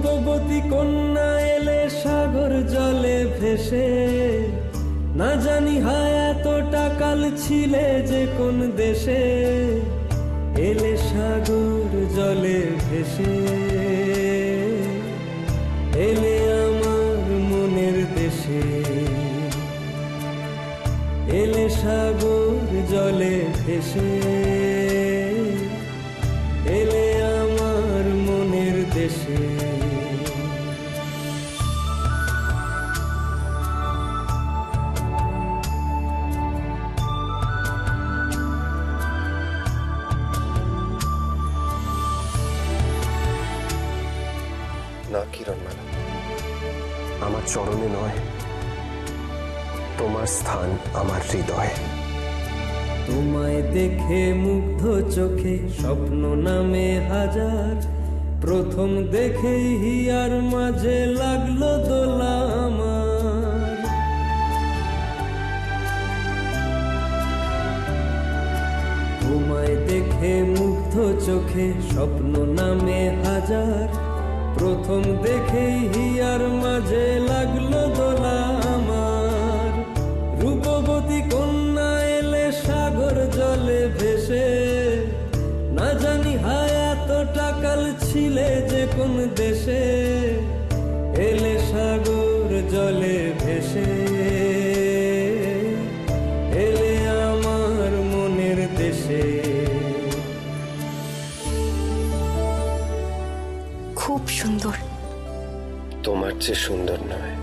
রূপবতী কন্যা এলে সাগর জলে ভেসে, না জানি হায় এতটা কাল ছিলে যে কোন দেশে, এলে সাগর জলে ভেসে, এলে আমার মনের দেশে, এলে সাগর জলে ভেসে, এলে আমার মনের দেশে। না কিরণমালা, আমার চরণে নয়, তোমার স্থান আমার হৃদয়ে। তোমায় দেখে মুগ্ধ চোখে স্বপ্ন নামে হাজার, প্রথম দেখেই হিয়ার মাঝে লাগলো দোলা আমার। তোমায় দেখে মুগ্ধ চোখে স্বপ্ন নামে হাজার, প্রথম দেখেই হিয়ার মাঝে লাগলো দোলা আমার। রূপবতী কন্যা এলে সাগর জলে ভেসে, না জানি হায় এতটা কাল ছিলে যে কোন দেশে, এলে সাগর জলে ভেসে, এলে আমার মনের দেশে। খুব সুন্দর। তোমার চেয়ে সুন্দর নয়।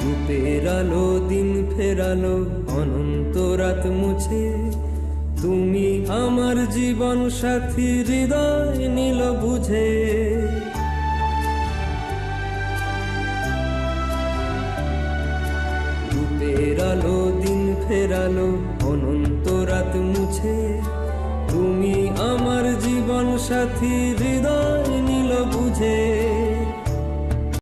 রূপের আলো দিন ফেরালো অনন্ত রাত মুছে, তুমি আমার জীবন সাথী হৃদয় নিল বুঝে। রূপের আলো দিন ফেরালো অনন্ত রাত মুছে, তুমি আমার জীবন সাথী হৃদয় নিল বুঝে।